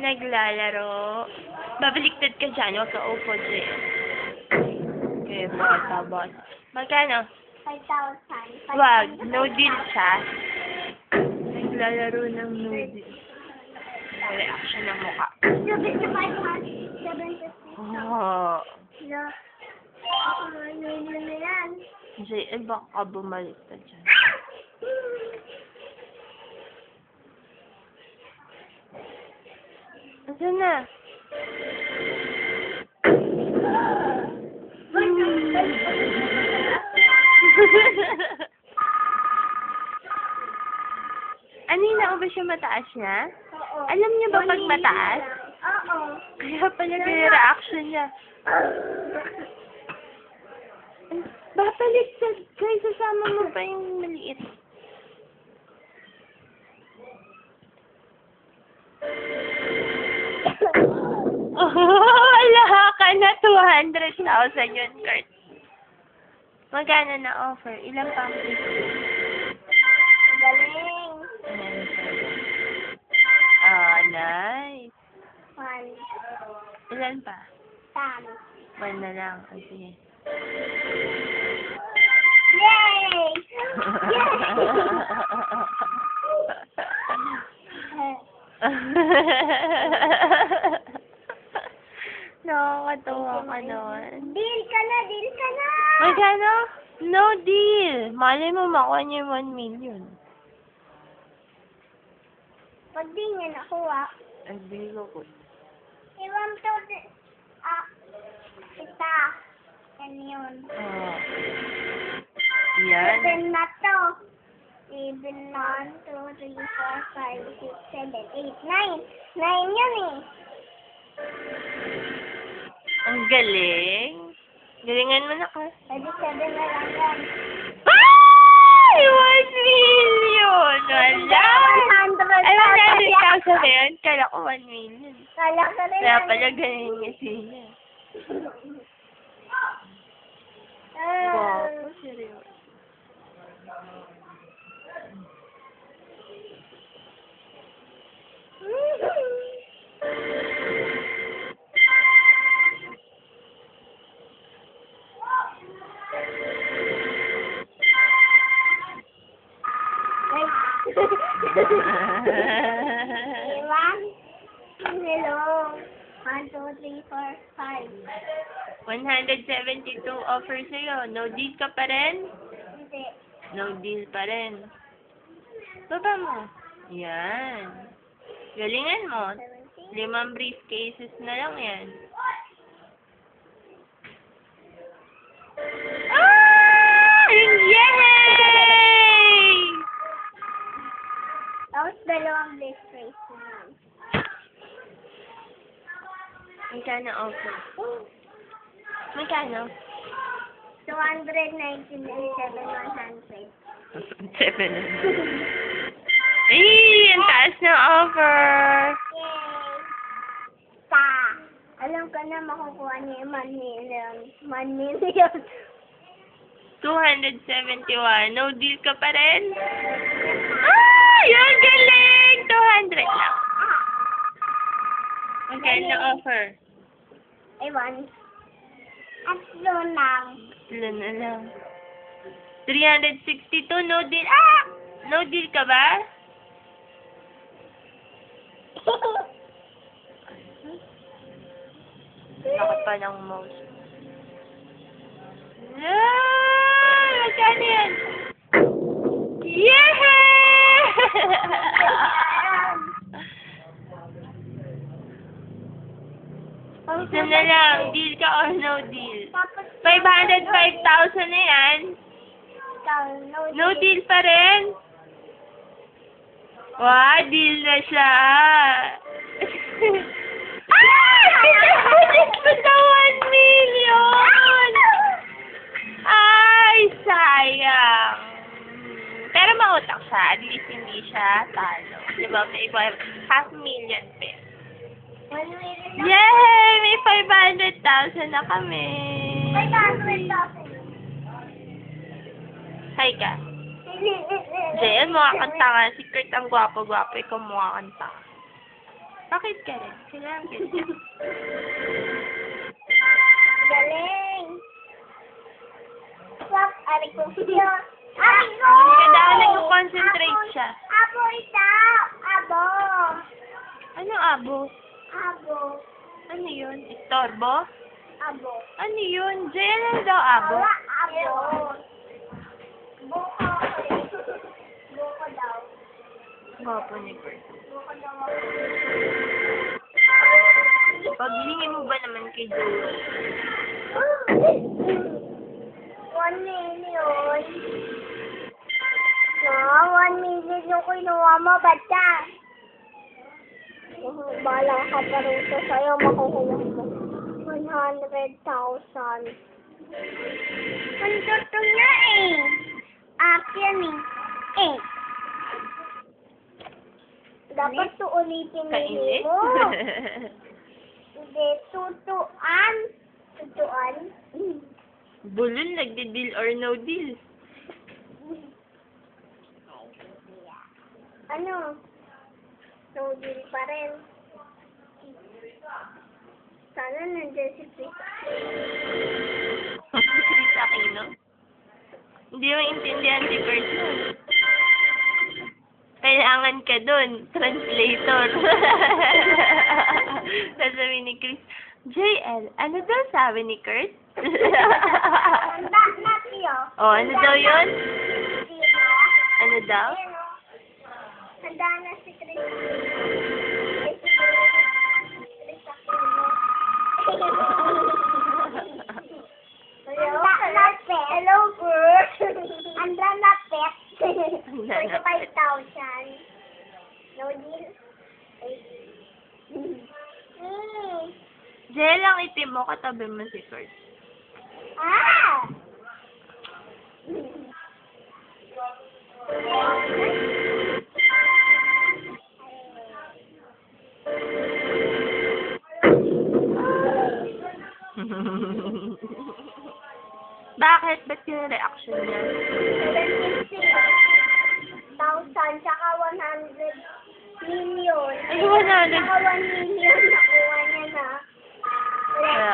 Naglalaro. Babaliktad ka dyan. Huwag ka upo dyan. Okay, bota. Magkano? 5,000. Wag. No deal siya. Naglalaro ng no deal. Reaction ng mukha. 75,000. 750. Oh. No. Yun na yan. JL, baka ka bumaliktad dyan. Asan na? Anina, ba siya mataas niya? Oo. Alam niya ba pag mataas? Oo. Kaya pala yung reaction niya. Babaliktad. Kaya sasama mo pa yung maliit. Wala ka na 200,000 yun, Kurt. Magkano na offer? Ilan pang Galing. Nice. One. Ilan pa? Tam. 1 na lang. O, sige. Yay! Nakakatawa ka naman. Deal ka na, deal ka na! Magkano? No deal. Malay mo makuha niya yung 1 million. Pag di niya nakuha, Ay, bigo ko. iwan to, kita. Yan yun. Yan. Even na to. Even 1, 2, 3, 4, 5, 6, 7, 8, 9. 9 yun eh. Ang galing. Galingan mo na ka. Pwede 7 na lang yan. Ay! 1 million! Wala! 100,000 Ay, 100,000 na yun. Kala ko 1 million. Kala ko rin. Kaya pala galing niya siya. Wow, seryoso. Iwan. Hello. 1, 2, 3, 4, 5. 172 offer sa'yo. No deal ka pa rin? Hindi. No deal pa rin. Baba mo. Yan. Galingan mo. 5 briefcases na lang yan. Ah! Yay! Tapos 2 best price na lang. Magkano offer? Magkano? 299, 7,100. 7. Ay! Ang taas ng offer! Yay! Ta! Alam ko na makukuha niya yung 1 million. 1 million. 271. No deal ka pa rin? Ah! Yung galing! 200 lang. Magkano offer? Ewan. At doon lang. Ilan na lang? 362. No deal. Ah! No deal ka ba? Laki pa ng mouse. Ah! Magkano yan? Yeah! Isa na lang. Deal ka or no deal? 505,000 na yan. No deal pa rin? Wow, deal na siya. Budget pa sa 1 million! Ay, sayang. Pero mautak siya. At least hindi siya talo. Diba? May iba, 500,000 pesos. 1 million na. Yay! May 500,000 na kami. 500,000. Hi ka. JL, mukha kang tanga. Si Kurt ang gwapo-gwapo. Ikaw mukha kang tanga. Bakit ka rin? Kailangan ka rin. Galing. Swap, ari ko siya. Ari ko! Hindi ka daw nag-concentrate siya. Abo daw. Abo. Ano abo? Abo. Ano yun? Istorbo? Abo. Ano yun? Jay, ano daw abo? Wala, abo. Buko. Buko daw. Gwapo ni Kurt. Buko daw. Paghingi mo ba naman kay Joey? 1 million. No, 1 million yung kinuha mo, bata. Bala ka pa rin sa sa'yo, makukuha mo. 100,000. Ang totoo na eh. Akin eh. Dapat to ulitin Kainit? mo. Hindi, tutuan. Tutuan? Bulol, nagdi-deal or no deal. Ano? No deal pa rin. Sana nandiyan si Prisa. Chris Aquino. Hindi mo intindihan si Kurt nun. Kailangan ka dun. Translator. Sasabi ni Chris, JL, ano daw sabi ni Kurt? Handa na siya. Oh, ano daw yun? Ano daw? Handa na si Chris. Hello, Kurt. Handa na pet. 45,000. No deal? JL, ang itim mo, katabi mo si Kurt. Ah! Bakit? Ba't yung reaction niya? 76,000 tsaka 100 million. Ay, 100. Tsaka 1 million nakuha niya na. Kaya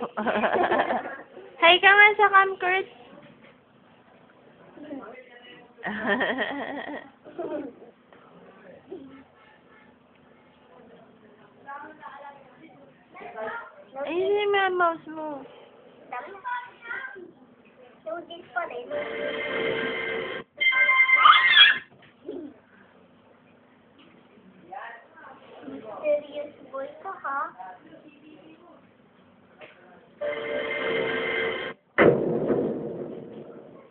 Wala Hi ka man sa cam, Kurt. Ay, yun yung mouse mo. So, this pa rin. Mysterious boy ka, ha?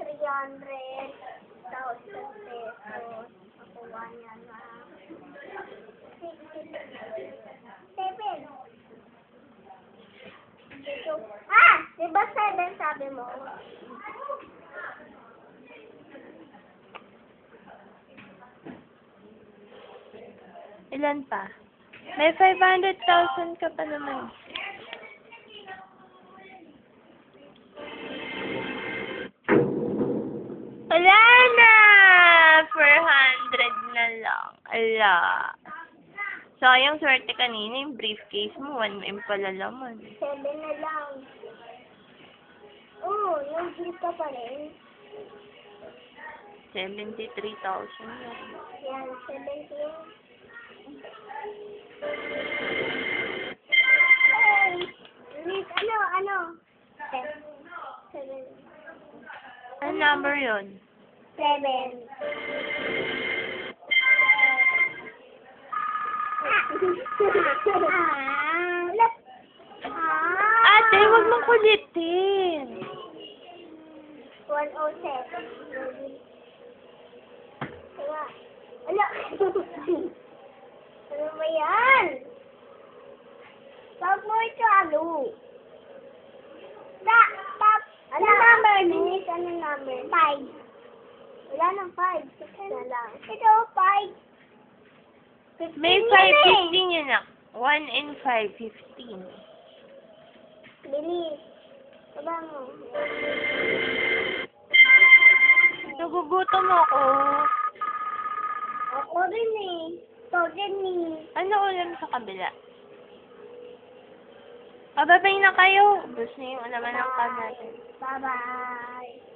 $300,000 nakuha niya na 7. Diba 7 sabi mo? Ilan pa? May 500,000 ka pa naman. Wala na! 400 na lang. Ala. Sayang swerte kanina yung briefcase mo. 1M pala laman. 7 na lang. Oo, yung bill ka pa rin. 73,000 na. Yan, 17. Hey! Miss, ano? 7. Ano number yun? 7. Ate, huwag mong kulitin. 107. Kaya, ala. Ano ba yan? Stop mo ito, ano? Ano number, Miss? Ano number? 5. Wala nang 5. 6 na lang. Ito, 5. May 515 yun na. 1 and 5, 15. Bilis. Baba mo. Nagugutom ako. Ako rin eh. Ano ulam sa kabila? Babay na kayo. Ubus na yung laman ng card natin. Bye-bye.